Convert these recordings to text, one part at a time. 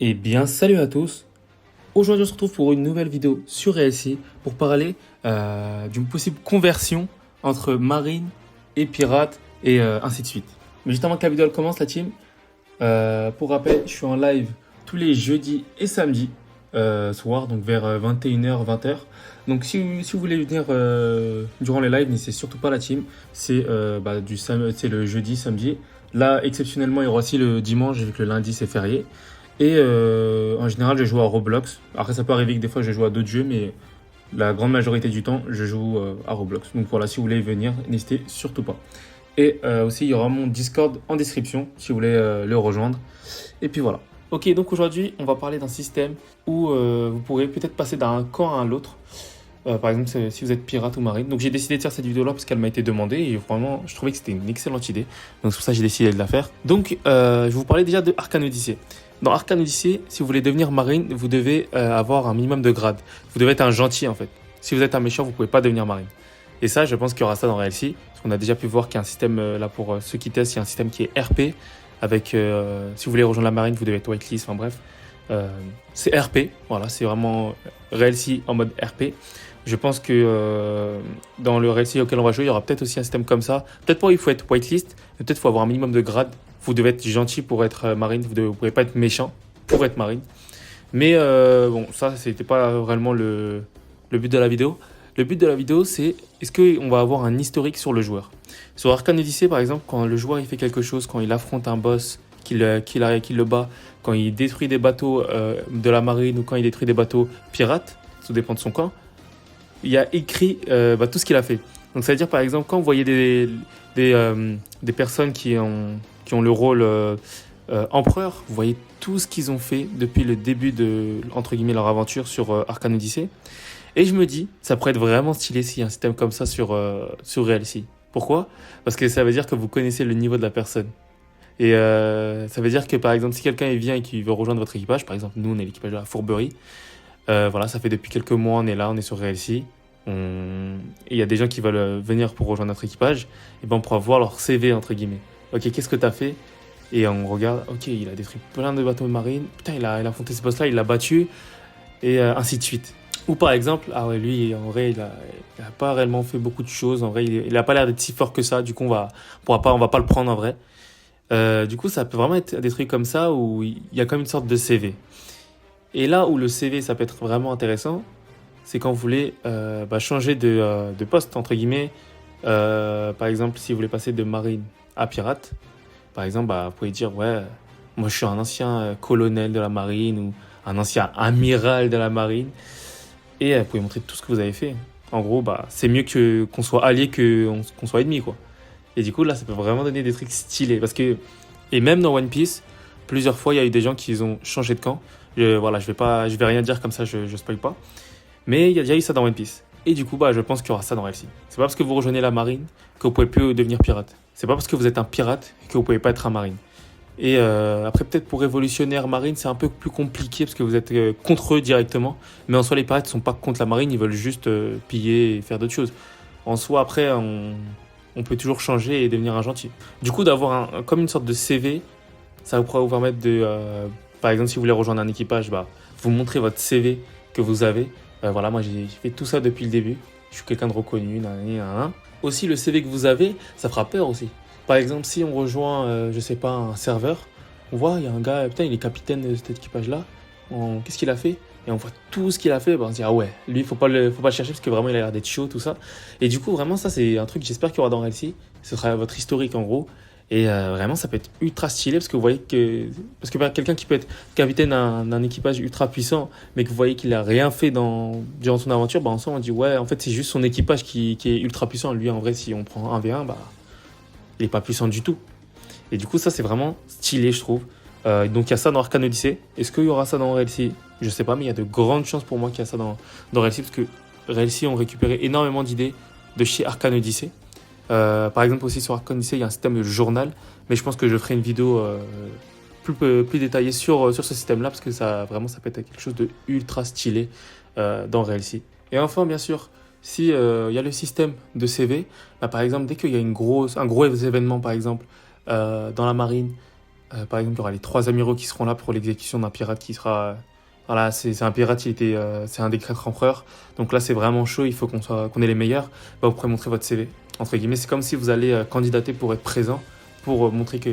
Eh bien, salut à tous. Aujourd'hui, on se retrouve pour une nouvelle vidéo sur RLC pour parler d'une possible conversion entre marine et pirate et ainsi de suite. Mais juste avant que la vidéo elle commence, la team, pour rappel, je suis en live tous les jeudis et samedis soir, donc vers 21h, 20h. Donc si vous voulez venir durant les lives, n'hésitez surtout pas la team. C'est c'est le jeudi, samedi. Là, exceptionnellement, il y aura aussi le dimanche, vu que le lundi c'est férié. Et en général, je joue à Roblox. Après, ça peut arriver que des fois, je joue à d'autres jeux, mais la grande majorité du temps, je joue à Roblox. Donc voilà, si vous voulez venir, n'hésitez surtout pas. Et aussi, il y aura mon Discord en description, si vous voulez le rejoindre. Et puis voilà. Ok, donc aujourd'hui, on va parler d'un système où vous pourrez peut-être passer d'un camp à l'autre. Par exemple, si vous êtes pirate ou marine. Donc j'ai décidé de faire cette vidéo-là parce qu'elle m'a été demandée et vraiment, je trouvais que c'était une excellente idée. Donc c'est pour ça que j'ai décidé de la faire. Donc je vais vous parler déjà de Arcane Odyssey. Dans Arcane Odyssey, si vous voulez devenir marine, vous devez avoir un minimum de grade. Vous devez être un gentil en fait. Si vous êtes un méchant, vous ne pouvez pas devenir marine. Et ça, je pense qu'il y aura ça dans RLC. Parce qu'on a déjà pu voir qu'il y a un système, là pour ceux qui testent, il y a un système qui est RP. Avec, si vous voulez rejoindre la marine, vous devez être whitelist, enfin bref. C'est RP, voilà, c'est vraiment RLC en mode RP. Je pense que dans le RLC auquel on va jouer, il y aura peut-être aussi un système comme ça. Peut-être pas il faut être whitelist, mais peut-être il faut avoir un minimum de grade. Vous devez être gentil pour être marine, vous ne pouvez pas être méchant pour être marine. Mais bon, ça, c'était pas vraiment le but de la vidéo. Le but de la vidéo, c'est est-ce qu'on va avoir un historique sur le joueur. Sur Arcane Odyssey, par exemple, quand le joueur il fait quelque chose, quand il affronte un boss, qu'il le bat, quand il détruit des bateaux de la marine ou quand il détruit des bateaux pirates, ça dépend de son camp, il y a écrit tout ce qu'il a fait. Donc ça veut dire, par exemple, quand vous voyez des personnes qui ont le rôle empereur, vous voyez tout ce qu'ils ont fait depuis le début de, entre guillemets, leur aventure sur Arcane Odyssey. Et je me dis, ça pourrait être vraiment stylé s'il y a un système comme ça sur RLC. Pourquoi ? Parce que ça veut dire que vous connaissez le niveau de la personne. Et ça veut dire que, par exemple, si quelqu'un vient et qui veut rejoindre votre équipage, par exemple, nous, on est l'équipage de la Fourberie, voilà, ça fait depuis quelques mois, on est là, on est sur RLC. Et il y a des gens qui veulent venir pour rejoindre notre équipage, et ben on pourra voir leur CV, entre guillemets. Ok, qu'est-ce que tu as fait ? Et on regarde, ok, il a détruit plein de bateaux marines, putain, il a affronté ce boss-là, il l'a battu, et ainsi de suite. Ou par exemple, ah ouais, lui, en vrai, il a pas réellement fait beaucoup de choses, en vrai, il a pas l'air d'être si fort que ça, du coup, on va pas le prendre en vrai. Du coup, ça peut vraiment être des trucs comme ça où il y a comme une sorte de CV. Et là où le CV, ça peut être vraiment intéressant, c'est quand vous voulez changer de poste, entre guillemets. Par exemple, si vous voulez passer de marine à pirate, par exemple, vous pouvez dire, ouais, moi je suis un ancien colonel de la marine ou un ancien amiral de la marine. Et vous pouvez montrer tout ce que vous avez fait. En gros, c'est mieux qu'on soit alliés qu'on soit ennemis, quoi. Et du coup, là, ça peut vraiment donner des trucs stylés. Et même dans One Piece, plusieurs fois, il y a eu des gens qui ont changé de camp. Voilà, je vais rien dire comme ça, je spoil pas. Mais il y a déjà eu ça dans One Piece. Et du coup, je pense qu'il y aura ça dans RLC. C'est pas parce que vous rejoignez la marine que vous pouvez plus devenir pirate. C'est pas parce que vous êtes un pirate que vous pouvez pas être un marine. Et après, peut-être pour révolutionnaire marine, c'est un peu plus compliqué parce que vous êtes contre eux directement. Mais en soi, les pirates ne sont pas contre la marine, ils veulent juste piller et faire d'autres choses. En soi, après, on peut toujours changer et devenir un gentil. Du coup, d'avoir comme une sorte de CV, ça pourra vous permettre de, par exemple, si vous voulez rejoindre un équipage, vous montrez votre CV que vous avez. Voilà, moi j'ai fait tout ça depuis le début. Je suis quelqu'un de reconnu, nanana. Aussi, le CV que vous avez, ça fera peur aussi. Par exemple, si on rejoint, je sais pas, un serveur, on voit, il y a un gars, putain, il est capitaine de cet équipage-là. Qu'est-ce qu'il a fait ? Et on voit tout ce qu'il a fait, on se dit, ah ouais, lui, faut pas le chercher parce que vraiment, il a l'air d'être chaud, tout ça. Et du coup, vraiment, ça, c'est un truc, j'espère qu'il y aura dans RLC. Ce sera votre historique, en gros. Et vraiment, ça peut être ultra stylé parce que vous voyez que. Parce que quelqu'un qui peut être capitaine d'un équipage ultra puissant, mais que vous voyez qu'il n'a rien fait durant son aventure, en soi, on dit, ouais, en fait, c'est juste son équipage qui est ultra puissant. Lui, en vrai, si on prend un V1, il n'est pas puissant du tout. Et du coup, ça, c'est vraiment stylé, je trouve. Donc, il y a ça dans Arcane Odyssey. Est-ce qu'il y aura ça dans RLC ? Je sais pas, mais il y a de grandes chances pour moi qu'il y a ça dans RLC, parce que RLC ont récupéré énormément d'idées de chez Arcane Odyssey. Par exemple, aussi sur Arcane Odyssey, il y a un système de journal, mais je pense que je ferai une vidéo plus détaillée sur ce système-là, parce que ça peut être quelque chose de ultra stylé dans RLC. Et enfin, bien sûr, si y a le système de CV, par exemple, dès qu'il y a un gros événement, par exemple, dans la marine, Par exemple, il y aura les 3 amiraux qui seront là pour l'exécution d'un pirate qui sera... Voilà, c'est un pirate, c'est un des 4 empereurs. Donc là, c'est vraiment chaud, il faut qu'on ait les meilleurs. Bah, vous pourrez montrer votre CV, entre guillemets. C'est comme si vous allez candidater pour être présent, pour montrer que...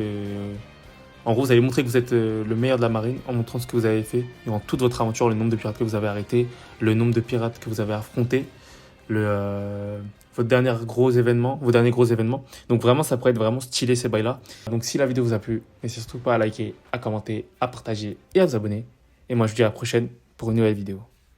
En gros, vous allez montrer que vous êtes le meilleur de la marine en montrant ce que vous avez fait durant toute votre aventure, le nombre de pirates que vous avez arrêtés, le nombre de pirates que vous avez affrontés, vos derniers gros événements. Donc vraiment, ça pourrait être vraiment stylé ces bails-là. Donc si la vidéo vous a plu, n'hésitez surtout pas à liker, à commenter, à partager et à vous abonner. Et moi, je vous dis à la prochaine pour une nouvelle vidéo.